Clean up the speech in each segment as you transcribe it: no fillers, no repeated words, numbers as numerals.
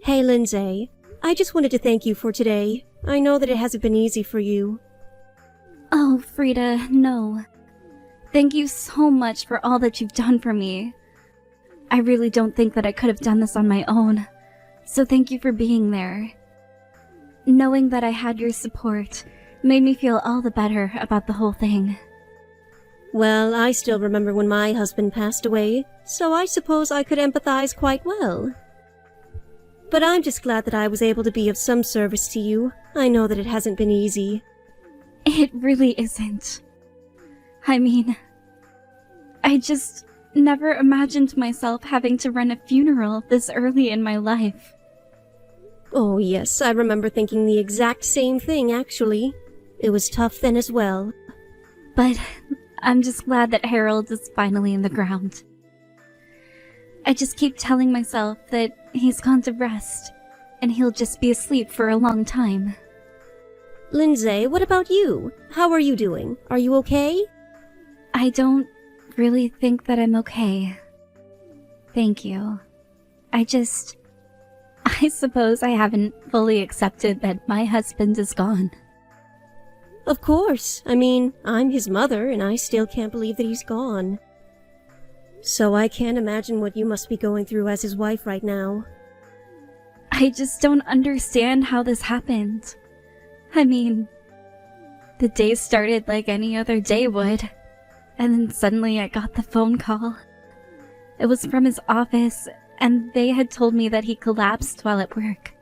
Hey, Lindsay. I just wanted to thank you for today. I know that it hasn't been easy for you. Oh, Frida, no. Thank you so much for all that you've done for me. I really don't think that I could have done this on my own, so thank you for being there. Knowing that I had your support made me feel all the better about the whole thing. Well, I still remember when my husband passed away, so I suppose I could empathize quite well. But I'm just glad that I was able to be of some service to you. I know that it hasn't been easy. It really isn't. I mean, I just never imagined myself having to run a funeral this early in my life. Oh yes, I remember thinking the exact same thing, actually. It was tough then as well. But I'm just glad that Harold is finally in the ground. I just keep telling myself that he's gone to rest, and he'll just be asleep for a long time. Lindsay, what about you? How are you doing? Are you okay? I don't really think that I'm okay. Thank you. I suppose I haven't fully accepted that my husband is gone. Of course. I mean, I'm his mother, and I still can't believe that he's gone. So I can't imagine what you must be going through as his wife right now. I just don't understand how this happened. I mean, the day started like any other day would, and then suddenly I got the phone call. It was from his office, and they had told me that he collapsed while at work.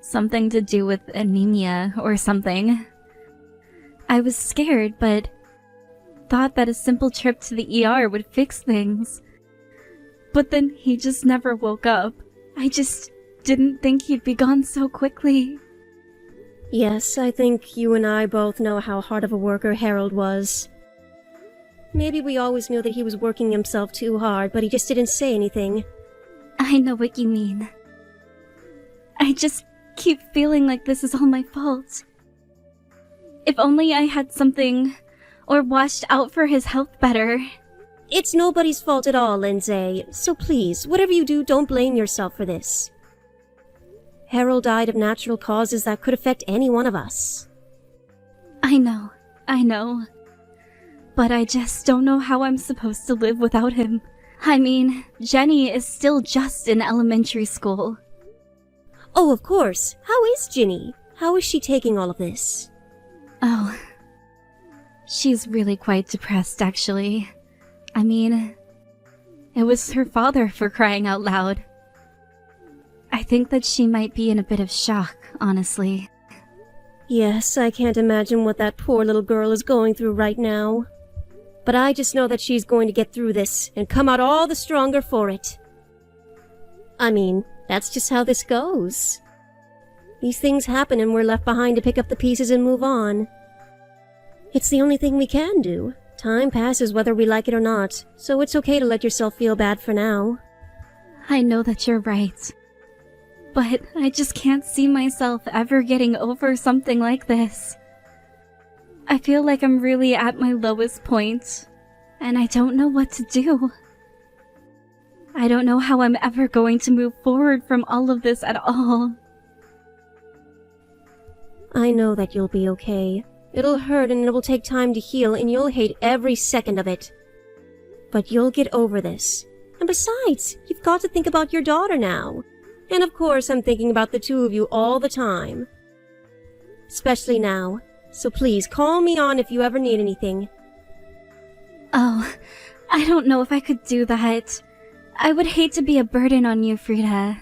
Something to do with anemia or something. I was scared, but thought that a simple trip to the ER would fix things. But then he just never woke up. I just didn't think he'd be gone so quickly. Yes, I think you and I both know how hard of a worker Harold was. Maybe we always knew that he was working himself too hard, but he just didn't say anything. I know what you mean. I just keep feeling like this is all my fault. If only I had something, or watched out for his health better. It's nobody's fault at all, Lindsay, so please, whatever you do, don't blame yourself for this. Harold died of natural causes that could affect any one of us. I know. But I just don't know how I'm supposed to live without him. I mean, Jenny is still just in elementary school. Oh, of course. How is Ginny? How is she taking all of this? Oh, she's really quite depressed, actually. I mean, it was her father, for crying out loud. I think that she might be in a bit of shock, honestly. Yes, I can't imagine what that poor little girl is going through right now. But I just know that she's going to get through this and come out all the stronger for it. I mean, that's just how this goes. These things happen and we're left behind to pick up the pieces and move on. It's the only thing we can do. Time passes whether we like it or not, so it's okay to let yourself feel bad for now. I know that you're right. But I just can't see myself ever getting over something like this. I feel like I'm really at my lowest point, and I don't know what to do. I don't know how I'm ever going to move forward from all of this at all. I know that you'll be okay. It'll hurt and it will take time to heal and you'll hate every second of it. But you'll get over this. And besides, you've got to think about your daughter now. And of course I'm thinking about the two of you all the time. Especially now. So please, call me on if you ever need anything. Oh, I don't know if I could do that. I would hate to be a burden on you, Frida.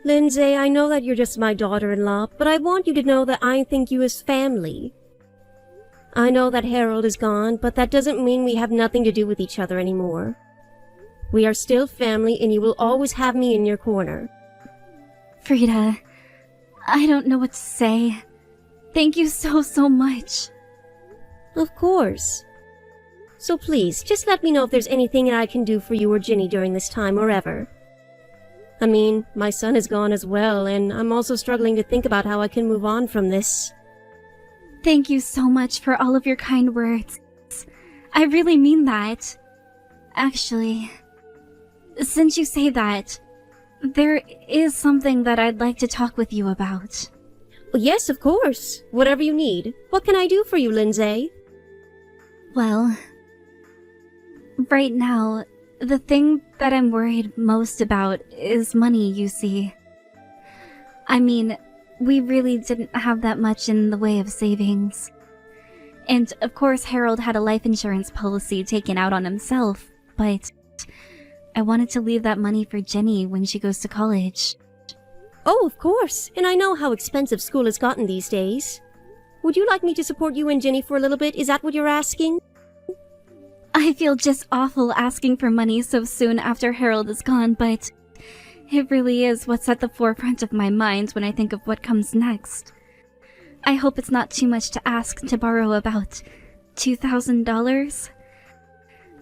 Lindsay, I know that you're just my daughter-in-law, but I want you to know that I think you as family. I know that Harold is gone, but that doesn't mean we have nothing to do with each other anymore. We are still family, and you will always have me in your corner. Frida, I don't know what to say. Thank you so much. Of course. So please, just let me know if there's anything that I can do for you or Ginny during this time or ever. I mean, my son is gone as well, and I'm also struggling to think about how I can move on from this. Thank you so much for all of your kind words. I really mean that. Actually, since you say that, There is something that I'd like to talk with you about. Yes, of course. Whatever you need. What can I do for you, Lindsay? Well, right now, the thing that I'm worried most about is money, you see. I mean, we really didn't have that much in the way of savings. And of course Harold had a life insurance policy taken out on himself, but I wanted to leave that money for Jenny when she goes to college. Oh, of course. And I know how expensive school has gotten these days. Would you like me to support you and Jenny for a little bit? Is that what you're asking? I feel just awful asking for money so soon after Harold is gone, but it really is what's at the forefront of my mind when I think of what comes next. I hope it's not too much to ask to borrow about $2,000.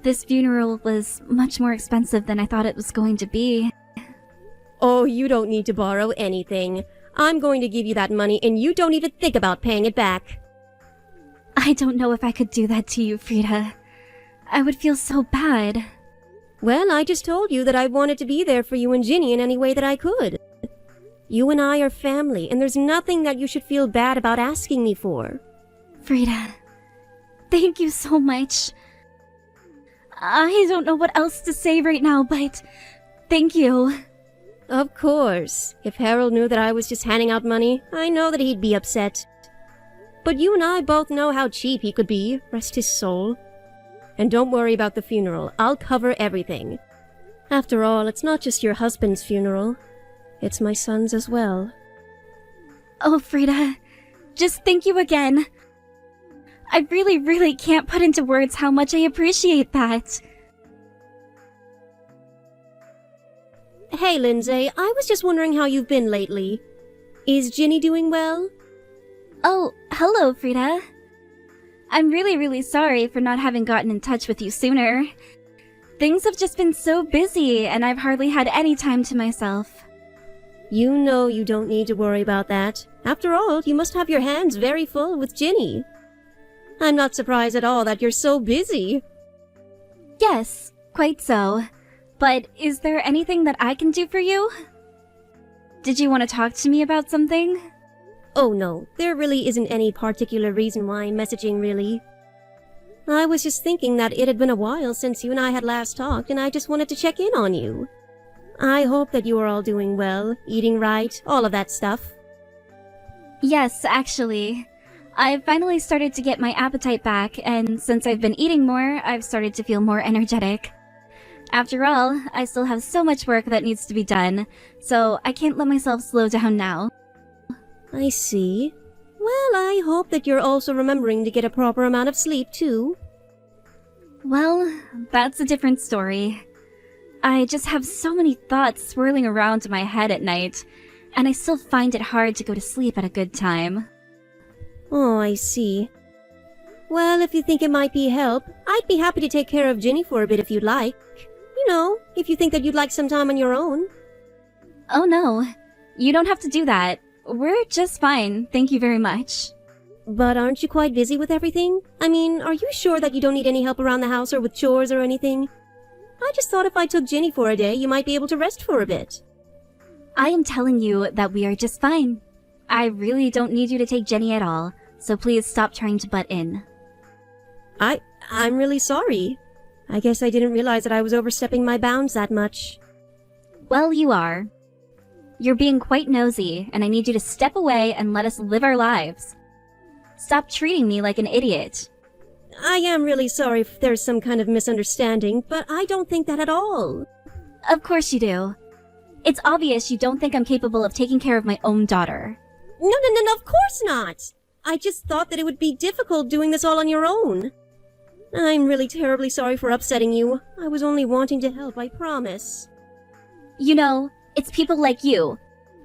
This funeral was much more expensive than I thought it was going to be. Oh, you don't need to borrow anything. I'm going to give you that money and you don't even think about paying it back. I don't know if I could do that to you, Frida. I would feel so bad. Well, I just told you that I wanted to be there for you and Ginny in any way that I could. You and I are family, and there's nothing that you should feel bad about asking me for. Frida, thank you so much. I don't know what else to say right now, but thank you. Of course. If Harold knew that I was just handing out money, I know that he'd be upset. But you and I both know how cheap he could be, rest his soul. And don't worry about the funeral. I'll cover everything. After all, it's not just your husband's funeral. It's my son's as well. Oh, Frida, just thank you again. I really can't put into words how much I appreciate that. Hey, Lindsay, I was just wondering how you've been lately. Is Ginny doing well? Oh, hello, Frida. I'm really sorry for not having gotten in touch with you sooner. Things have just been so busy, and I've hardly had any time to myself. You know you don't need to worry about that. After all, you must have your hands very full with Ginny. I'm not surprised at all that you're so busy. Yes, quite so. But is there anything that I can do for you? Did you want to talk to me about something? Oh no, there really isn't any particular reason why I'm messaging, really. I was just thinking that it had been a while since you and I had last talked, and I just wanted to check in on you. I hope that you are all doing well, eating right, all of that stuff. Yes, actually. I've finally started to get my appetite back, and since I've been eating more, I've started to feel more energetic. After all, I still have so much work that needs to be done, so I can't let myself slow down now. I see. Well, I hope that you're also remembering to get a proper amount of sleep, too. Well, that's a different story. I just have so many thoughts swirling around in my head at night, and I still find it hard to go to sleep at a good time. Oh, I see. Well, if you think it might be help, I'd be happy to take care of Ginny for a bit if you'd like. You know, if you think that you'd like some time on your own. Oh no, you don't have to do that. We're just fine, thank you very much. But aren't you quite busy with everything? I mean, are you sure that you don't need any help around the house or with chores or anything? I just thought if I took Ginny for a day, you might be able to rest for a bit. I am telling you that we are just fine. I really don't need you to take Jenny at all, so please stop trying to butt in. I'm really sorry. I guess I didn't realize that I was overstepping my bounds that much. Well, you are. You're being quite nosy, and I need you to step away and let us live our lives. Stop treating me like an idiot. I am really sorry if there's some kind of misunderstanding, but I don't think that at all. Of course you do. It's obvious you don't think I'm capable of taking care of my own daughter. No, of course not! I just thought that it would be difficult doing this all on your own. I'm really terribly sorry for upsetting you. I was only wanting to help, I promise. You know, it's people like you,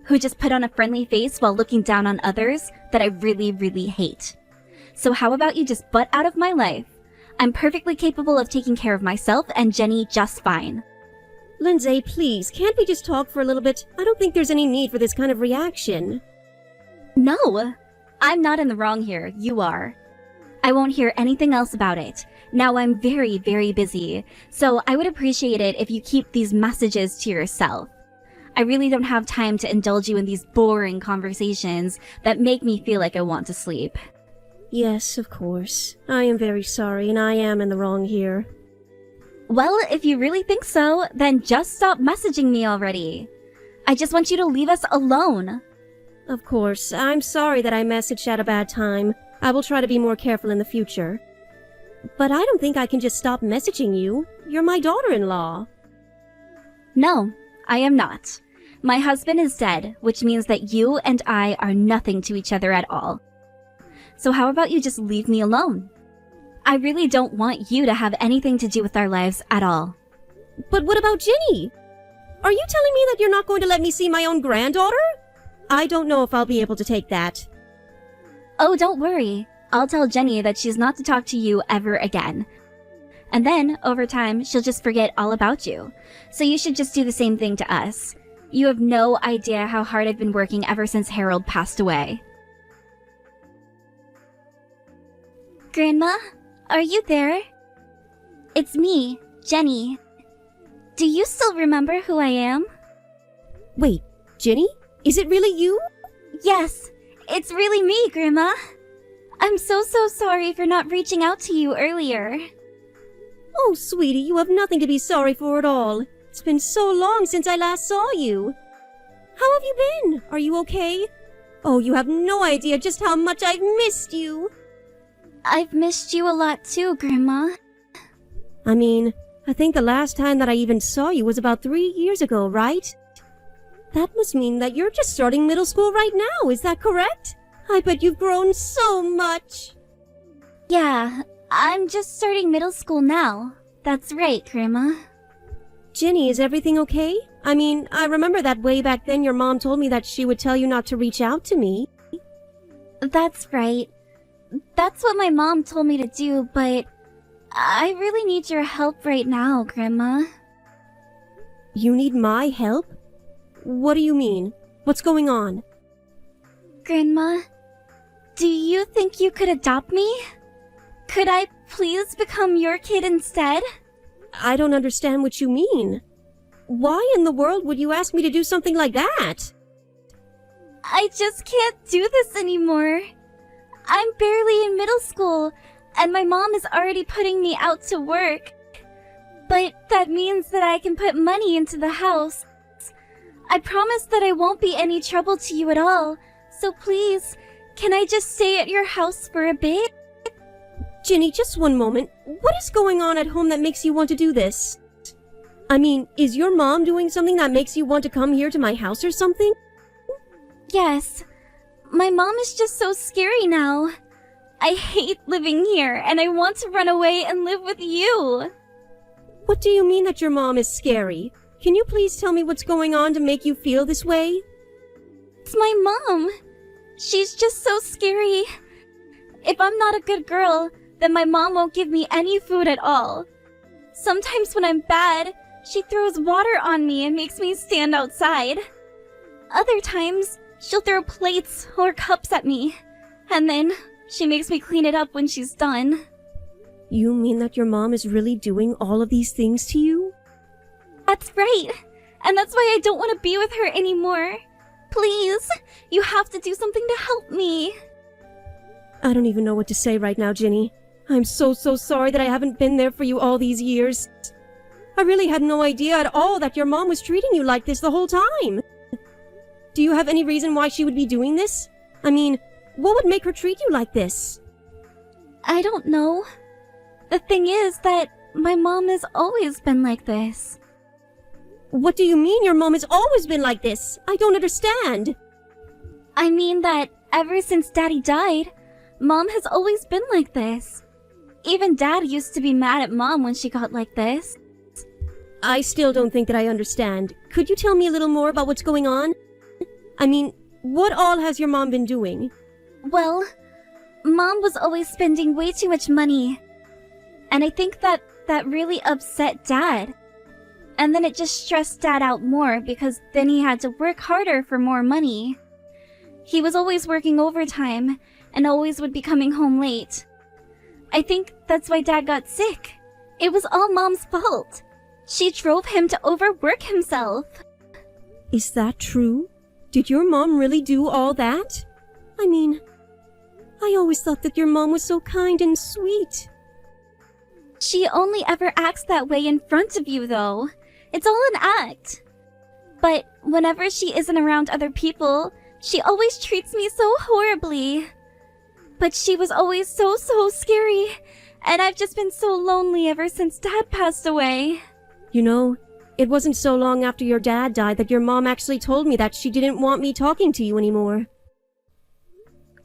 who just put on a friendly face while looking down on others, that I really hate. So how about you just butt out of my life? I'm perfectly capable of taking care of myself and Jenny just fine. Lindsay, please, can't we just talk for a little bit? I don't think there's any need for this kind of reaction. No! I'm not in the wrong here, you are. I won't hear anything else about it. Now I'm very busy, so I would appreciate it if you keep these messages to yourself. I really don't have time to indulge you in these boring conversations that make me feel like I want to sleep. Yes, of course. I am very sorry, and I am in the wrong here. Well, if you really think so, then just stop messaging me already. I just want you to leave us alone. Of course, I'm sorry that I messaged at a bad time. I will try to be more careful in the future. But I don't think I can just stop messaging you. You're my daughter-in-law. No, I am not. My husband is dead, which means that you and I are nothing to each other at all. So how about you just leave me alone? I really don't want you to have anything to do with our lives at all. But what about Ginny? Are you telling me that you're not going to let me see my own granddaughter? I don't know if I'll be able to take that. Oh, don't worry. I'll tell Jenny that she's not to talk to you ever again. And then, over time, she'll just forget all about you. So you should just do the same thing to us. You have no idea how hard I've been working ever since Harold passed away. Grandma, are you there? It's me, Jenny. Do you still remember who I am? Wait, Ginny? Is it really you? Yes, it's really me, Grandma. I'm so sorry for not reaching out to you earlier. Oh, sweetie, you have nothing to be sorry for at all. It's been so long since I last saw you. How have you been? Are you okay? Oh, you have no idea just how much I've missed you. I've missed you a lot too, Grandma. I mean, I think the last time that I even saw you was about 3 years ago, right? That must mean that you're just starting middle school right now, is that correct? I bet you've grown so much. Yeah, I'm just starting middle school now. That's right, Grandma. Ginny, is everything okay? I mean, I remember that way back then your mom told me that she would tell you not to reach out to me. That's right. That's what my mom told me to do, but I really need your help right now, Grandma. You need my help? What do you mean? What's going on? Grandma, do you think you could adopt me? Could I please become your kid instead? I don't understand what you mean. Why in the world would you ask me to do something like that? I just can't do this anymore. I'm barely in middle school, and my mom is already putting me out to work. But that means that I can put money into the house. I promise that I won't be any trouble to you at all, so please, can I just stay at your house for a bit? Ginny, just one moment. What is going on at home that makes you want to do this? I mean, is your mom doing something that makes you want to come here to my house or something? Yes. My mom is just so scary now. I hate living here, and I want to run away and live with you. What do you mean that your mom is scary? Can you please tell me what's going on to make you feel this way? It's my mom. She's just so scary. If I'm not a good girl, then my mom won't give me any food at all. Sometimes when I'm bad, she throws water on me and makes me stand outside. Other times, she'll throw plates or cups at me, and then she makes me clean it up when she's done. You mean that your mom is really doing all of these things to you? That's right, and that's why I don't want to be with her anymore. Please, you have to do something to help me. I don't even know what to say right now, Ginny. I'm so sorry that I haven't been there for you all these years. I really had no idea at all that your mom was treating you like this the whole time. Do you have any reason why she would be doing this? I mean, what would make her treat you like this? I don't know. The thing is that my mom has always been like this. What do you mean your mom has always been like this? I don't understand. I mean that ever since Daddy died, Mom has always been like this. Even Dad used to be mad at Mom when she got like this. I still don't think that I understand. Could you tell me a little more about what's going on? I mean, what all has your mom been doing? Well, Mom was always spending way too much money. And I think that really upset Dad. And then it just stressed Dad out more because then he had to work harder for more money. He was always working overtime and always would be coming home late. I think that's why Dad got sick. It was all Mom's fault. She drove him to overwork himself. Is that true? Did your mom really do all that? I mean, I always thought that your mom was so kind and sweet. She only ever acts that way in front of you, though. It's all an act. But whenever she isn't around other people, she always treats me so horribly. But she was always so scary, and I've just been so lonely ever since Dad passed away. You know, it wasn't so long after your dad died that your mom actually told me that she didn't want me talking to you anymore.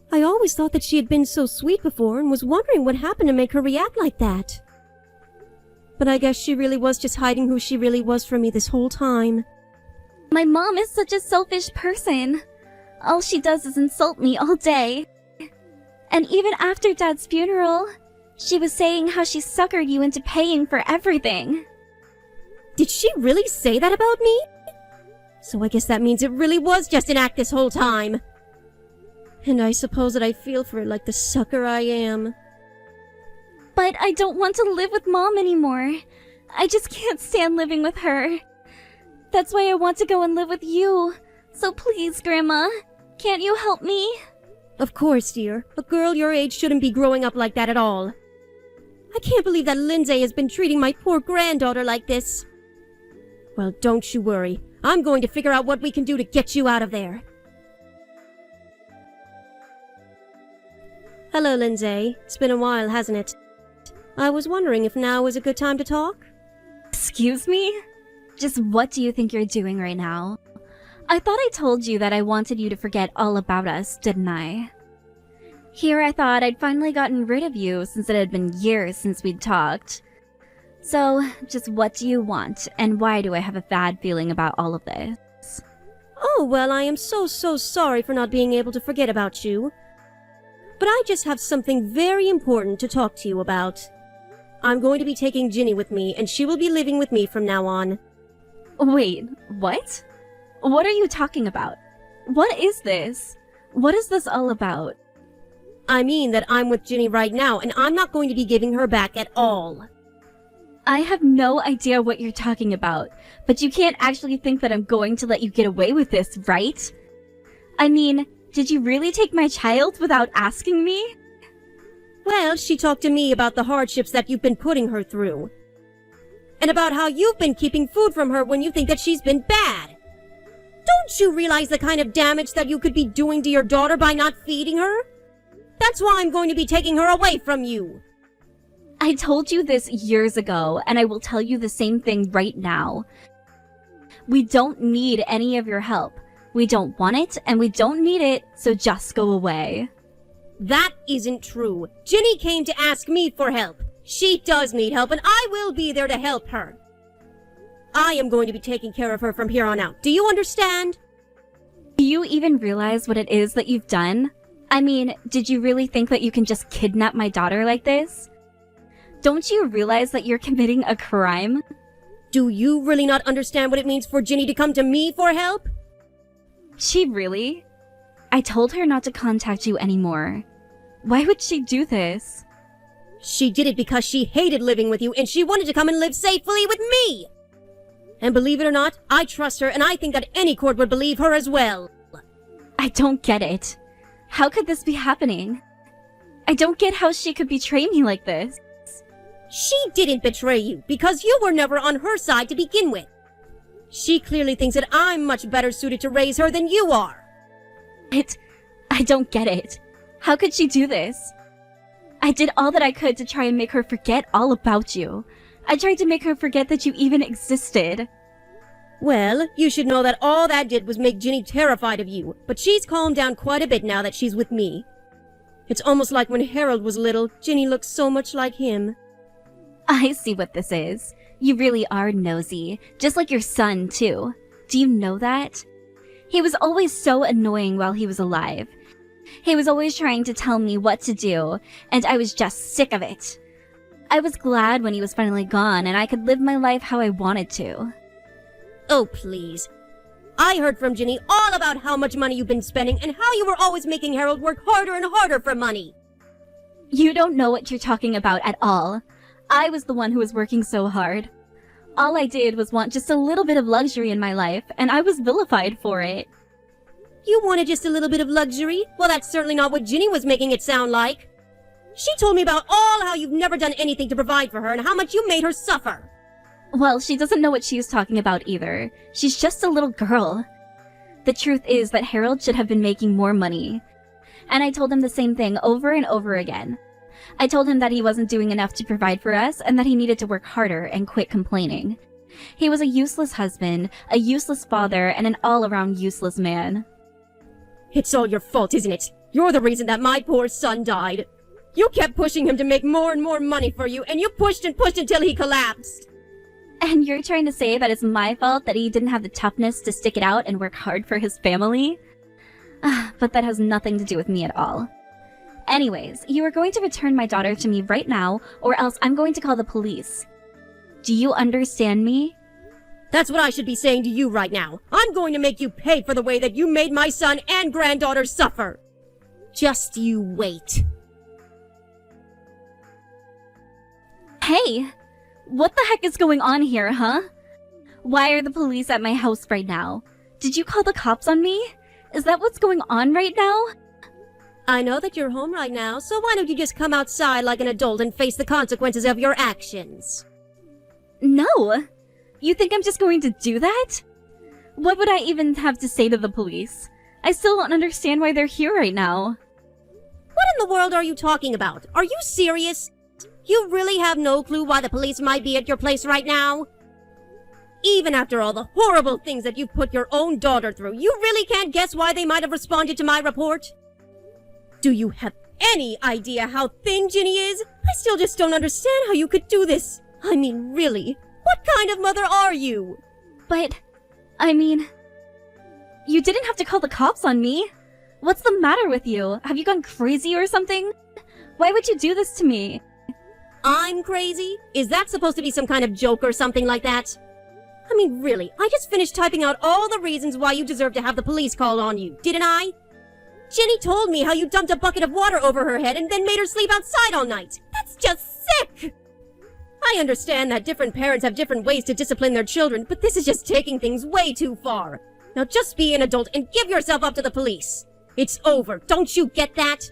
I always thought that she had been so sweet before and was wondering what happened to make her react like that. But I guess she really was just hiding who she really was from me this whole time. My mom is such a selfish person. All she does is insult me all day. And even after Dad's funeral, she was saying how she suckered you into paying for everything. Did she really say that about me? So I guess that means it really was just an act this whole time. And I suppose that I feel for her like the sucker I am. But I don't want to live with Mom anymore. I just can't stand living with her. That's why I want to go and live with you. So please, Grandma, can't you help me? Of course, dear. A girl your age shouldn't be growing up like that at all. I can't believe that Lindsay has been treating my poor granddaughter like this. Well, don't you worry. I'm going to figure out what we can do to get you out of there. Hello, Lindsay. It's been a while, hasn't it? I was wondering if now is a good time to talk? Excuse me? Just what do you think you're doing right now? I thought I told you that I wanted you to forget all about us, didn't I? Here I thought I'd finally gotten rid of you since it had been years since we'd talked. So, just what do you want, and why do I have a bad feeling about all of this? Oh, well, I am so sorry for not being able to forget about you. But I just have something very important to talk to you about. I'm going to be taking Ginny with me, and she will be living with me from now on. Wait, what? What are you talking about? What is this? What is this all about? I mean that I'm with Ginny right now, and I'm not going to be giving her back at all. I have no idea what you're talking about, but you can't actually think that I'm going to let you get away with this, right? I mean, did you really take my child without asking me? Well, she talked to me about the hardships that you've been putting her through. And about how you've been keeping food from her when you think that she's been bad. Don't you realize the kind of damage that you could be doing to your daughter by not feeding her? That's why I'm going to be taking her away from you. I told you this years ago, and I will tell you the same thing right now. We don't need any of your help. We don't want it, and we don't need it, so just go away. That isn't true. Ginny came to ask me for help. She does need help, and I will be there to help her. I am going to be taking care of her from here on out. Do you understand? Do you even realize what it is that you've done? I mean, did you really think that you can just kidnap my daughter like this? Don't you realize that you're committing a crime? Do you really not understand what it means for Ginny to come to me for help? She really? I told her not to contact you anymore. Why would she do this? She did it because she hated living with you and she wanted to come and live safely with me. And believe it or not, I trust her and I think that any court would believe her as well. I don't get it. How could this be happening? I don't get how she could betray me like this. She didn't betray you because you were never on her side to begin with. She clearly thinks that I'm much better suited to raise her than you are. I don't get it. How could she do this? I did all that I could to try and make her forget all about you. I tried to make her forget that you even existed. Well, you should know that all that did was make Ginny terrified of you, but she's calmed down quite a bit now that she's with me. It's almost like when Harold was little, Ginny looked so much like him. I see what this is. You really are nosy, just like your son, too. Do you know that? He was always so annoying while he was alive. He was always trying to tell me what to do, and I was just sick of it. I was glad when he was finally gone and I could live my life how I wanted to. Oh, please. I heard from Ginny all about how much money you've been spending and how you were always making Harold work harder and harder for money. You don't know what you're talking about at all. I was the one who was working so hard. All I did was want just a little bit of luxury in my life, and I was vilified for it. You wanted just a little bit of luxury? Well, that's certainly not what Ginny was making it sound like. She told me about all how you've never done anything to provide for her and how much you made her suffer. Well, she doesn't know what she's talking about either. She's just a little girl. The truth is that Harold should have been making more money. And I told him the same thing over and over again. I told him that he wasn't doing enough to provide for us and that he needed to work harder and quit complaining. He was a useless husband, a useless father, and an all-around useless man. It's all your fault, isn't it? You're the reason that my poor son died. You kept pushing him to make more and more money for you, and you pushed and pushed until he collapsed. And you're trying to say that it's my fault that he didn't have the toughness to stick it out and work hard for his family? But that has nothing to do with me at all. Anyways, you are going to return my daughter to me right now, or else I'm going to call the police. Do you understand me? That's what I should be saying to you right now. I'm going to make you pay for the way that you made my son and granddaughter suffer. Just you wait. Hey! What the heck is going on here, huh? Why are the police at my house right now? Did you call the cops on me? Is that what's going on right now? I know that you're home right now, so why don't you just come outside like an adult and face the consequences of your actions? No! You think I'm just going to do that? What would I even have to say to the police? I still don't understand why they're here right now. What in the world are you talking about? Are you serious? You really have no clue why the police might be at your place right now? Even after all the horrible things that you've put your own daughter through, you really can't guess why they might have responded to my report? Do you have any idea how thin Ginny is? I still just don't understand how you could do this. I mean, really, what kind of mother are you? But, I mean, you didn't have to call the cops on me. What's the matter with you? Have you gone crazy or something? Why would you do this to me? I'm crazy? Is that supposed to be some kind of joke or something like that? I mean, really, I just finished typing out all the reasons why you deserve to have the police called on you, didn't I? Jenny told me how you dumped a bucket of water over her head and then made her sleep outside all night. That's just sick! I understand that different parents have different ways to discipline their children, but this is just taking things way too far. Now just be an adult and give yourself up to the police. It's over, don't you get that?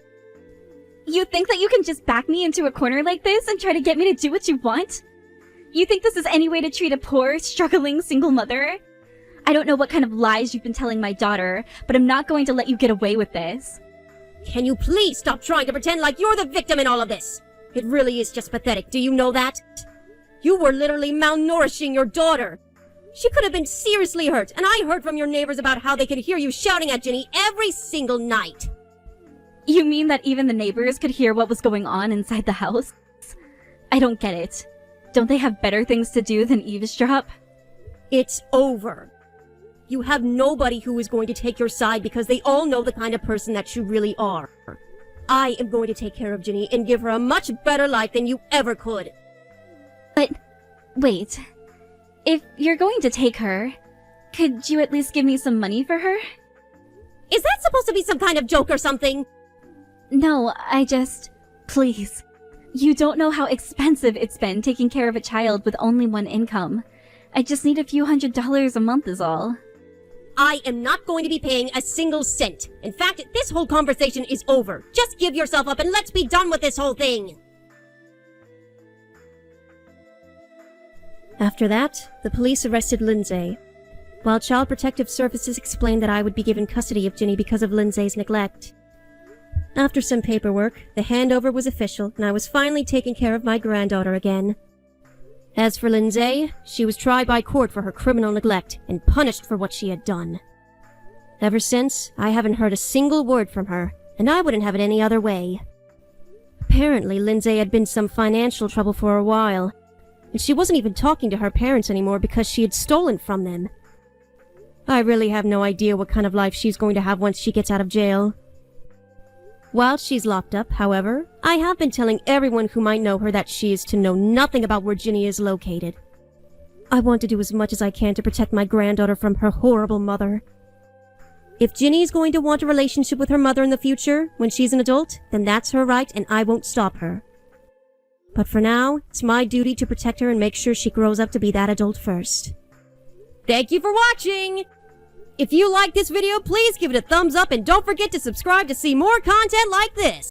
You think that you can just back me into a corner like this and try to get me to do what you want? You think this is any way to treat a poor, struggling single mother? I don't know what kind of lies you've been telling my daughter, but I'm not going to let you get away with this. Can you please stop trying to pretend like you're the victim in all of this? It really is just pathetic, do you know that? You were literally malnourishing your daughter. She could have been seriously hurt, and I heard from your neighbors about how they could hear you shouting at Ginny every single night. You mean that even the neighbors could hear what was going on inside the house? I don't get it. Don't they have better things to do than eavesdrop? It's over. You have nobody who is going to take your side because they all know the kind of person that you really are. I am going to take care of Ginny and give her a much better life than you ever could. But, wait. If you're going to take her, could you at least give me some money for her? Is that supposed to be some kind of joke or something? No, please. You don't know how expensive it's been taking care of a child with only one income. I just need a few $100s a month is all. I am not going to be paying a single cent. In fact, this whole conversation is over. Just give yourself up and let's be done with this whole thing. After that, the police arrested Lindsay, while Child Protective Services explained that I would be given custody of Ginny because of Lindsay's neglect. After some paperwork, the handover was official and I was finally taking care of my granddaughter again. As for Lindsay, she was tried by court for her criminal neglect and punished for what she had done. Ever since, I haven't heard a single word from her, and I wouldn't have it any other way. Apparently, Lindsay had been in some financial trouble for a while, and she wasn't even talking to her parents anymore because she had stolen from them. I really have no idea what kind of life she's going to have once she gets out of jail. While she's locked up, however, I have been telling everyone who might know her that she is to know nothing about where Ginny is located. I want to do as much as I can to protect my granddaughter from her horrible mother. If Ginny is going to want a relationship with her mother in the future, when she's an adult, then that's her right and I won't stop her. But for now, it's my duty to protect her and make sure she grows up to be that adult first. Thank you for watching! If you like this video, please give it a thumbs up and don't forget to subscribe to see more content like this!